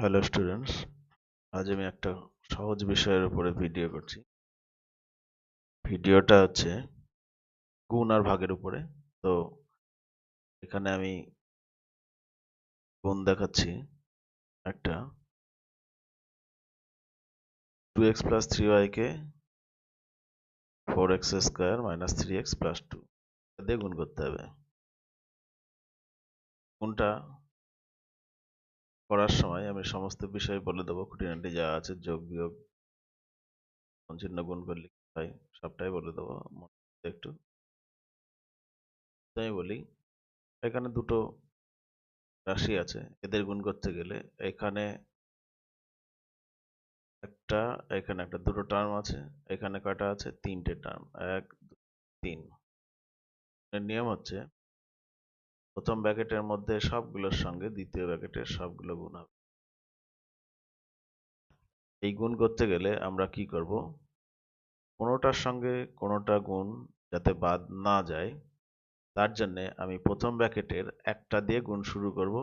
Hello students, আজ আমি একটা সহজ বিষয়ের উপরে ভিডিও করছি। ভিডিওটা হচ্ছে গুণ আর ভাগের উপরে। তো এখানে আমি গুণ দেখাচ্ছি একটা 2x প্লাস 3y কে 4x square minus 3x plus 2 দিয়ে গুণ করতে হবে। গুণটা করার সময় আমি সমস্ত বিষয় বলে দেবো, খুঁটিনাটি যা আছে, যোগ বিয়োগ, কোন চিহ্ন গুণ করলে কি হয়, সবটাই বলে দেবো মনে রাখতে একটু। তাই বলি, এখানে দুটো রাশি আছে, এদের গুণ করতে গেলে এখানে একটা, এখানে একটা, দুটো টার্ম আছে। এখানে কয়টা আছে? তিনটে টার্ম, 1 2 3। এর নিয়ম হচ্ছে প্রথম ব্র্যাকেটের মধ্যে সবগুলোর সঙ্গে দ্বিতীয় ব্র্যাকেটের সবগুলো গুণ হবে। এই গুণ করতে গেলে আমরা কি করব, কোনোটার সঙ্গে কোনোটা গুণ যাতে বাদ না যায়, তার জন্য আমি প্রথম ব্র্যাকেটের একটা দিয়ে গুণ শুরু করব,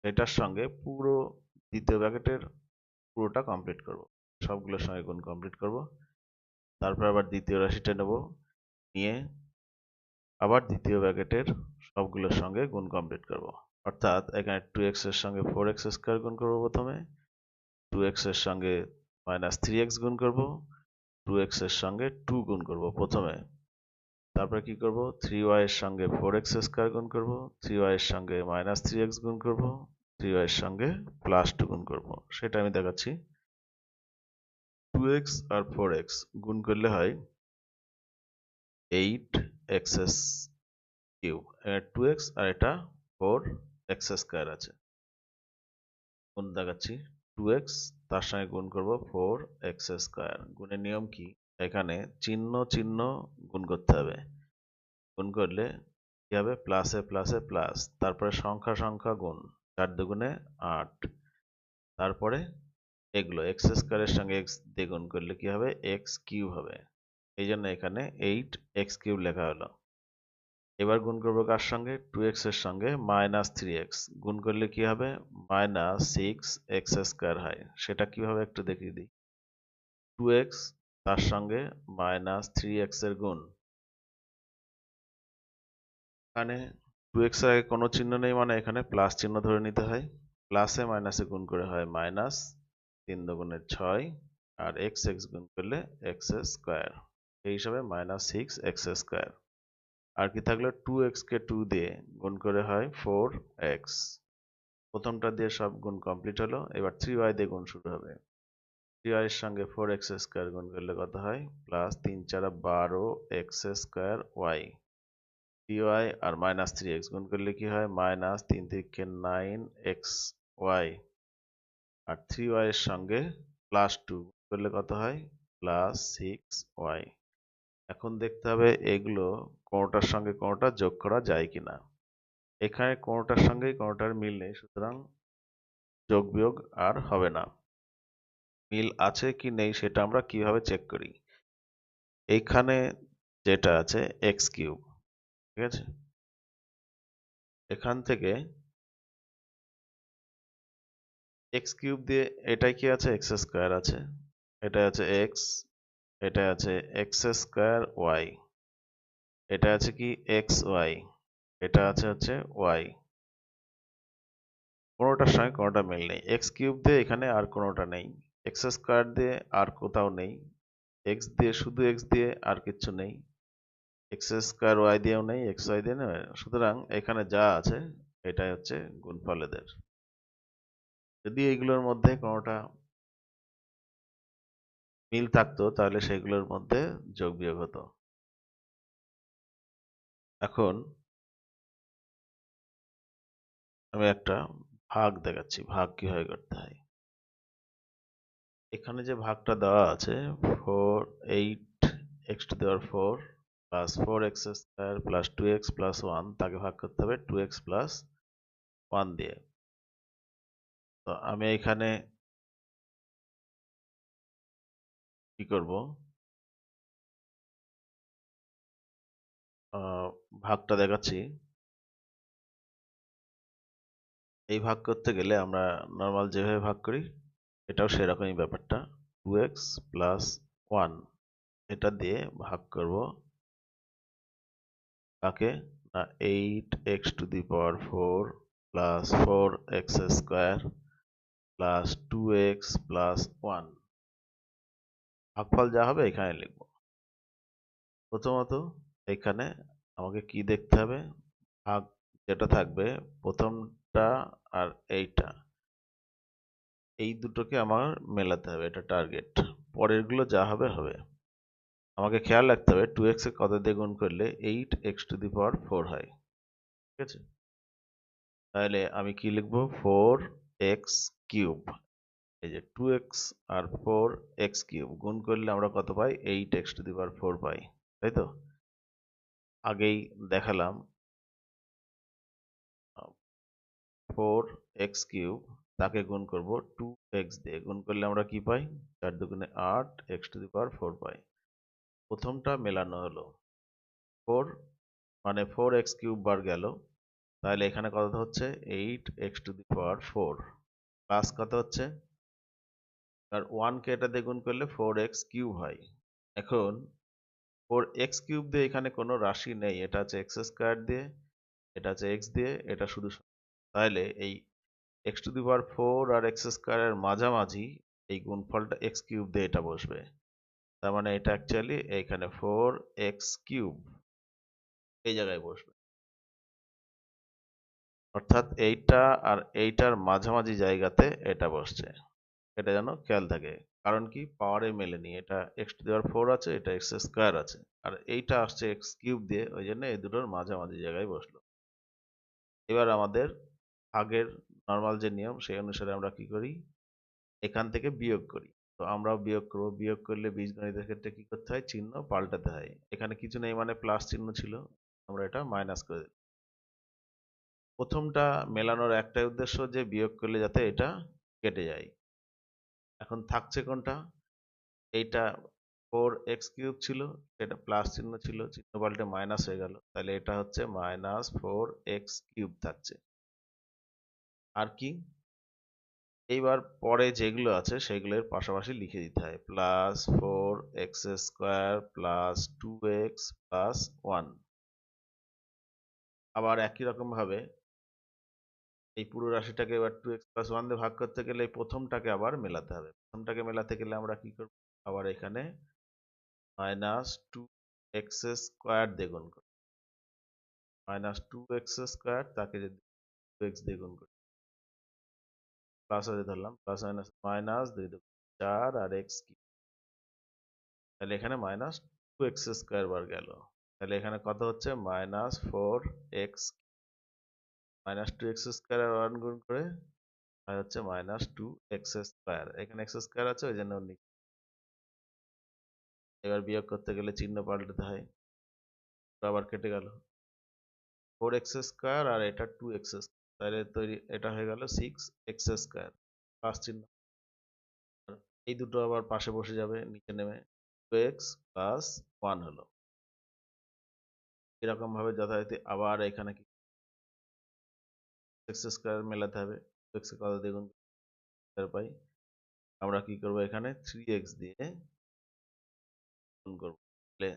এটার সঙ্গে পুরো দ্বিতীয় ব্র্যাকেটের পুরোটা কমপ্লিট করব, সবগুলোর সঙ্গে গুণ কমপ্লিট করব। তারপর আবার দ্বিতীয় রাশিটা নেব, নিয়ে আবার দ্বিতীয় ব্র্যাকেটের সবগুলোর সঙ্গে গুণ কমপ্লিট করব। অর্থাৎ এখানে 2x এর সঙ্গে 4x স্কয়ার গুণ করব প্রথমে, 2x এর সঙ্গে মাইনাস 3x গুণ করব, 2x এর সঙ্গে 2 গুণ করব প্রথমে। তারপরে কি করব, 3y এর সঙ্গে 4x স্কয়ার গুণ করব, 3y এর সঙ্গে মাইনাস 3x গুণ করব, 3y এর সঙ্গে প্লাস 2 গুণ করব। সেটা আমি দেখাচ্ছি। 2x আর 4x গুণ করলে হয় 8x কিউব। 2x আর এটা 4x স্কয়ার আছে, গুণ দেখাচ্ছি। 2x তার সঙ্গে গুণ করব 4x স্কয়ার। গুণের নিয়ম কি, এখানে চিহ্ন চিহ্ন গুণ করতে হবে। গুণ করলে কি হবে, প্লাসে প্লাসে প্লাস, তারপরে সংখ্যা সংখ্যা গুণ, 4 দুগুণে 8, তারপরে এগুলো x স্কয়ারের সঙ্গে x দিয়ে গুণ করলে কি হবে, x কিউব হবে। এই জন্য এখানে 8x কিউব লেখা হলো। এবার গুণ করবো কার সঙ্গে, 2x এর সঙ্গে মাইনাস 3x। গুণ করলে কি হবে, মাইনাস 6x স্কয়ার হয়। সেটা কিভাবে একটু দেখিয়ে দিই। 2x তার সঙ্গে মাইনাস 3x এর গুণ, এখানে 2x এর আগে কোনো চিহ্ন নেই, মানে এখানে প্লাস চিহ্ন ধরে নিতে হয়। প্লাসে মাইনাসে গুণ করে হয় মাইনাস, 3 দুগুণে 6, আর x x গুণ করলে x স্কয়ার। এই হিসাবে মাইনাস 6x স্কয়ার। আর কি থাকলো, 2x কে 2 দিয়ে গুণ করে হয় 4x। প্রথমটা দিয়ে সব গুণ কমপ্লিট হলো, এবার 3y দিয়ে গুণ শুরু হবে। 3y এর সঙ্গে 4x স্কয়ার গুণ করলে কত হয়, plus 3 4 12x square y। 3y আর মাইনাস 3x গুণ করলে কি হয়, মাইনাস 3 3 9x y। আর 3y এর সঙ্গে প্লাস 2 গুণ করলে কত হয়, প্লাস 6y। এখন দেখতে হবে এগুলো কোনোটার সঙ্গে কোনোটা যোগ করা যায় কিনা। এখানে কোনোটার সঙ্গেই কোনোটার মিল নেই, সুতরাং যোগ বিয়োগ আর হবে না। মিল আছে কি নেই সেটা আমরা কিভাবে চেক করি, এইখানে যেটা আছে এক্স কিউব, ঠিক আছে, এখান থেকে এক্স কিউব দিয়ে এটাই কি আছে, এক্স স্কয়ার আছে, এটা আছে এক্স, এটা আছে এক্স স্কয়ার ওয়াই, এটা আছে কি এক্স ওয়াই, এটা আছে হচ্ছে ওয়াই। কোনোটার সঙ্গে কোনোটা মিল নেই। এক্স কিউব দিয়ে এখানে আর কোনোটা নেই, এক্স স্কয়ার দিয়ে আর কোথাও নেই, এক্স দিয়ে শুধু এক্স দিয়ে আর কিচ্ছু নেই, এক্স স্কয়ার ওয়াই দিয়েও নেই, এক্স ওয়াই দিয়ে নেই। সুতরাং এখানে যা আছে এটাই হচ্ছে গুণফল এদের। যদি এইগুলোর মধ্যে কোনোটা মিল থাকতো তাহলে সেগুলোর মধ্যে যোগ বিয়োগ হতো। এখন আমি একটা ভাগ দেখাচ্ছি, ভাগ কিভাবে করতে হয়। এখানে যে ভাগটা দেওয়া আছে, 8x⁴ plus 4x square plus 2x plus 1, তাকে ভাগ করতে হবে 2x প্লাস 1 দিয়ে। তো আমি এখানে কি করব, ভাগটা দেখাচ্ছি। এই ভাগ করতে গেলে আমরা নর্মাল যেভাবে ভাগ করি এটাও সেরকমই ব্যাপারটা, 2x প্লাস 1 এটা দিয়ে ভাগ করব কাকে, না 8x two the power 4 plus 4x square plus 2x plus 1। ভাগফল যা হবে এখানে লিখব। প্রথমত এখানে আমাকে কি দেখতে হবে, ভাগ যেটা থাকবে প্রথমটা আর এইটা, এই দুটোকে আমার মেলাতে হবে, এটা টার্গেট। পরেরগুলো যা হবে হবে। আমাকে খেয়াল রাখতে হবে 2x কে কত দিয়ে গুণ করলে 8x টু দি পাওয়ার 4 হয়, ঠিক আছে? তাহলে আমি কি লিখবো, 4x কিউব। এই যে 2x আর 4x কিউব গুণ করলে আমরা কত পাই, 8x টু দি পাওয়ার 4 পাই, তাই তো? আগেই দেখালাম 4x কিউব তাকে গুণ করব 2x দিয়ে, গুণ করলে আমরা কি পাই, 4 দুগুণে 8 x টু দি পাওয়ার 4 পাই। প্রথমটা মেলানো হলো, 4 মানে 4x কিউব বার গেল, তাহলে এখানে কত হচ্ছে 8x two the power 4 plus কত হচ্ছে, আর 1 কে এটা দিয়ে গুণ করলে 4x কিউব হয়। এখন 4x কিউব দিয়ে এখানে কোনো রাশি নেই, এটা আছে x স্কয়ার দিয়ে, এটা আছে x দিয়ে, এটা শুধু, তাহলে এই x টু দি পাওয়ার 4 আর x স্কয়ারের মাঝামাঝি এই গুণফলটা x কিউব দিয়ে এটা বসবে। তার মানে এটা অ্যাকচুয়ালি এইখানে 4x কিউব এই জায়গায় বসবে, অর্থাৎ এইটা আর এইটার মাঝামাঝি জায়গাতে এটা বসছে। এটা যেন খেয়াল থাকে, কারণ কি পাওয়ারে মেলেনি, এটা x টু দি পাওয়ার 4 আছে, এটা x স্কয়ার আছে, আর এইটা আসছে x কিউব দিয়ে, ওই জন্য এই দুটোর মাঝামাঝি জায়গায় বসলো। এবার আমাদের আগের নর্মাল যে নিয়ম সেই অনুসারে আমরা কি করি, এখান থেকে বিয়োগ করি। তো আমরাও বিয়োগ করব, বিয়োগ করলে বীজগণিতের ক্ষেত্রে কি করতে হয়, চিহ্ন পাল্টাতে হয়। এখানে কিছু নেই মানে প্লাস চিহ্ন ছিল, আমরা এটা মাইনাস করে দিই। প্রথমটা মেলানোর একটাই উদ্দেশ্য যে বিয়োগ করলে যাতে এটা কেটে যায়। এখন থাকছে কোনটা, এইটা 4x কিউব ছিল, এটা প্লাস চিহ্ন ছিল, চিহ্ন পাল্টে মাইনাস হয়ে গেল, তাহলে এটা হচ্ছে মাইনাস 4x কিউব থাকছে। আর কি, এইবার পরে যেগুলো আছে সেগুলোর পাশাপাশি লিখে দিতে হয়, plus 4x square plus 2x plus 1। আবার একই রকম ভাবে এই পুরো রাশিটাকে এবার 2x প্লাস 1 দিয়ে ভাগ করতে গেলে এই প্রথমটাকে আবার মেলাতে হবে। প্রথমটাকে মেলাতে গেলে আমরা কি করব, আবার এখানে মাইনাস 2x স্কোয়ার দিয়ে গুণ করব, মাইনাস 2x স্কোয়ার তাকে যদি 2x দিয়ে গুণ করি, প্লাস হয়ে ধরলাম, প্লাস মাইনাস মাইনাস 2 4 আর x কি, তাহলে এখানে মাইনাস 2x স্কোয়ার বার গেল, তাহলে এখানে কত হচ্ছে minus 4x, minus 2x square আর 1 গুণ করে আর হচ্ছে মাইনাস 2x স্কোয়ার, এখানে x স্কোয়ার আছে ওই জন্য এবার বিয়োগ করতে গেলে চিহ্ন পাল্টাতে হয়, আবার কেটে গেল 4x স্কোয়ার আর এটা 2x স্কোয়ার, তাহলে তৈরি এটা হয়ে গেল 6x স্কোয়ার, প্লাস চিহ্ন, এই দুটো আবার পাশে বসে যাবে নিচে নেমে 2x প্লাস 1 হলো। এরকম ভাবে যথারীতি আবার এখানে কি x স্কোয়ার মেলাতে হবে, x এর কত দ্বিগুণ পাই, আমরা কি করব এখানে 3x দিয়ে গুণ করব, তাহলে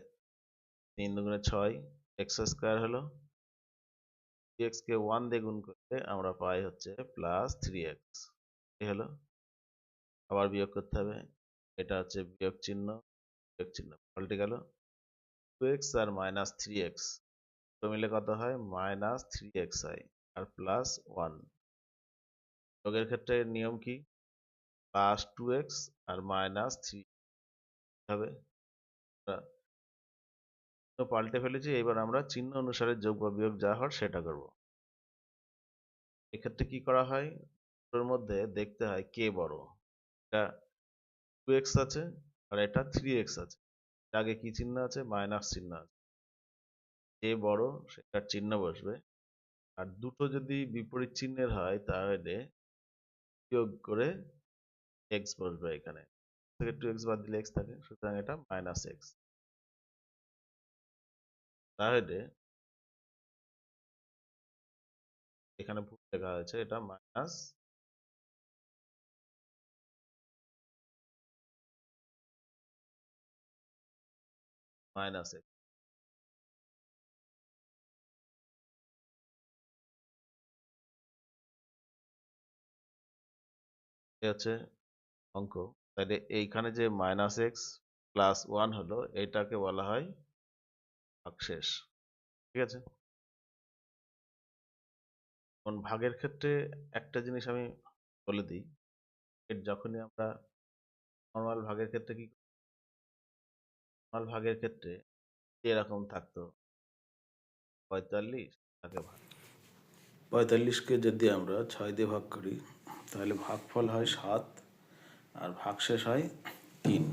3 দুগুণে 6 x স্কোয়ার হলো, 3x কে 1 দিয়ে গুণ করলে আমরা পাই হচ্ছে প্লাস 3x, এই হলো। আবার বিয়োগ করতে হবে, এটা হচ্ছে বিয়োগ চিহ্ন পাল্টে গেল, 2x আর মাইনাস 3x তো মিলে কত হয়, মাইনাস 3x হয়, আর প্লাস 1। যোগের ক্ষেত্রে নিয়ম কি, প্লাস 2x আর মাইনাস 3 হবে, তো পাল্টে ফেলেছি, এবার আমরা চিহ্ন অনুসারে যোগ বা বিয়োগ যা হয় সেটা করব। এক্ষেত্রে কি করা হয়, দুটোর মধ্যে দেখতে হয় কে বড়, এটা 2x আছে আর এটা 3x আছে, আগে কি চিহ্ন আছে, মাইনাস চিহ্ন আছে, যে বড় সেটার চিহ্ন বসবে, আর দুটো যদি বিপরীত চিহ্নের হয় তাহলে বিয়োগ করে x বসবে, এখানে থেকে 2x বাদ দিলে x থাকে, সুতরাং এটা মাইনাস x। তাহলে এখানে ভুল লেখা হয়েছে, এটা মাইনাস মাইনাস এক্স। এ হচ্ছে অঙ্ক। তাহলে এইখানে যে মাইনাস এক্স প্লাস ওয়ান হলো, এটাকে বলা হয় ভাগশেষ। ঠিক আছে। এখন ভাগের ক্ষেত্রে একটা জিনিস আমি বলে দিই, যখনই আমরা নর্মাল ভাগের ক্ষেত্রে কি, নর্মাল ভাগের ক্ষেত্রে এরকম থাকতো 45 তাকে ভাগ, 45কে যদি আমরা 6 দিয়ে ভাগ করি তাহলে ভাগফল হয় 7 আর ভাগশেষ হয় 3।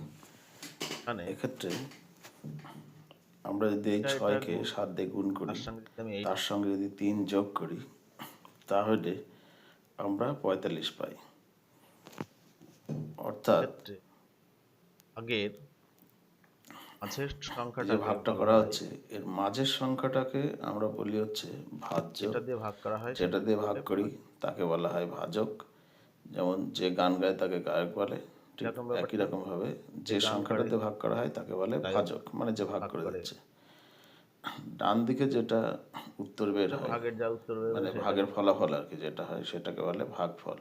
এখানে এক্ষেত্রে আমরা যদি এই এটা এটা 6কে 7 দিয়ে গুণ করি, তার সঙ্গে যদি আমি এই তার সঙ্গে যদি 3 যোগ করি, তাহলে আমরা 45 পাই। অর্থাৎ ক্ষেত্রে ভাগের মাঝের এই যে সংখ্যাটাকে ভাগটা বলা করা হয়, হচ্ছে এর মাঝের সংখ্যাটাকে আমরা বলি হচ্ছে ভাজ্য। যেটা দিয়ে ভাগ করা হয় যেটা সেটাকে দিয়ে ভাগ বলে করি ভাগ। তাকে বলা হয় ভাজক। যেমন যে গান গায় তাকে গায়ক বলে, ঠিক এরকম একই ব্যাপারটা, রকমভাবে যে যে গান করে সংখ্যাটাতে ভাগ করা হয় তাকে বলে গায়ক ভাজক, মানে যে ভাগ ভাগ করে করে, দিচ্ছে। ডান দিকে যেটা উত্তর বের এটা হয়, ভাগের যা উত্তর বেরোবে মানে ভাগের সেটাকে ফলাফল আর কি, যেটা হয় সেটাকে বলে ভাগফল।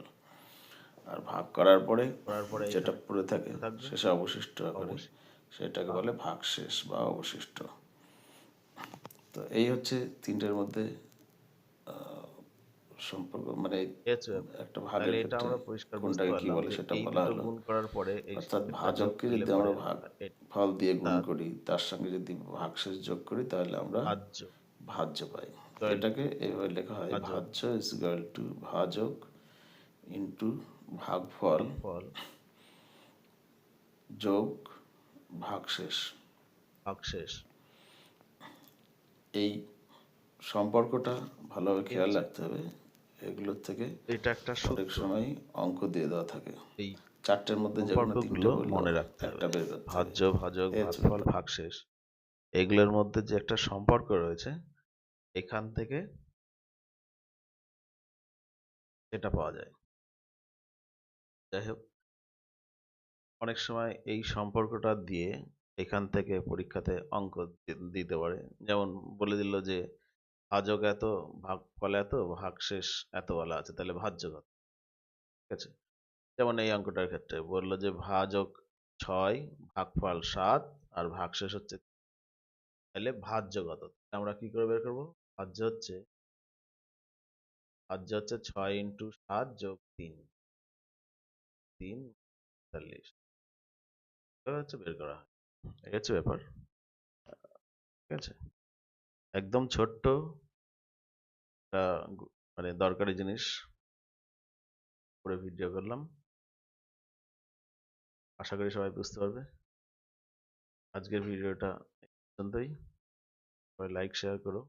আর ভাগ করার পরে করার পরে যেটা এখানে পড়ে থাকে থাকবে শেষে অবশিষ্ট আকারে, অবশ্যই সেটাকে ভাগ। বলে ভাগশেষ বা অবশিষ্ট। তো এই হচ্ছে তিনটের মধ্যে সম্পর্ক, মানে এই হচ্ছে ব্যাপার। একটা তাহলে ভাগের এটা ক্ষেত্রে আমরা পরিষ্কার বুঝতে কোনটাকে কি পারলাম বলে যে সেটা এই বলা দুটো হলো। গুণ করার পরে এই অর্থাৎ এটা যোগ ভাজককে করলে যদি পরে আমরা ভাগ আমরা ফল দিয়ে গুণ তার করি, তার সঙ্গে যদি ভাগশেষ যোগ করি, তাহলে আমরা ভাজ্য ভাজ্য পাই। equal to এটাকে এভাবে লেখা হয়, ভাজক ভাজ্য ইজ ইকুয়াল টু ভাজক ইন্টু ভাগফল ফল যোগ ভাগশেষ। ভাগশেষ। এই সম্পর্কটা ভালোভাবে এই খেয়াল হচ্ছে, রাখতে হবে। এগুলোর থেকে এটা একটা অনেক সূত্র, সময় অঙ্ক দিয়ে দেওয়া থাকে, এই চারটের মধ্যে যে কোনো তিনটে সম্পর্কগুলো বললো, মনে রাখতে একটা হবে। বের করতে হবে। ভাজ্য, ভাজক, এই হচ্ছে ভাগফল, ব্যাপার। ভাগশেষ, এগুলোর মধ্যে যে একটা সম্পর্ক রয়েছে, এখান থেকে এটা পাওয়া যায়। যাই হোক, অনেক সময় এই সম্পর্কটা দিয়ে এখান থেকে পরীক্ষাতে অঙ্ক দিতে পারে। যেমন বলে দিল যে ভাজক এত, ভাগফল এত, ভাগশেষ এত বলা আছে, তাহলে ভাজ্য কত। ঠিক আছে। যেমন এই অঙ্কটার ক্ষেত্রে বললো যে ভাজক 6, ভাগফল 7 আর ভাগশেষ হচ্ছে, তাহলে ভাজ্য কত। আমরা কি করে বের করবো? ভাজ্য হচ্ছে, ভাজ্য হচ্ছে 6 ইন্টু 7 যোগ 3, 43, এভাবে হচ্ছে বের করা হয়। এই হচ্ছে ব্যাপার। ঠিক আছে। একদম ছোট্ট একটা মানে দরকারি জিনিস করে ভিডিও করলাম, আশা করি সবাই বুঝতে পারবে। আজকের ভিডিওটা এই পর্যন্তই। সবাই লাইক শেয়ার করো।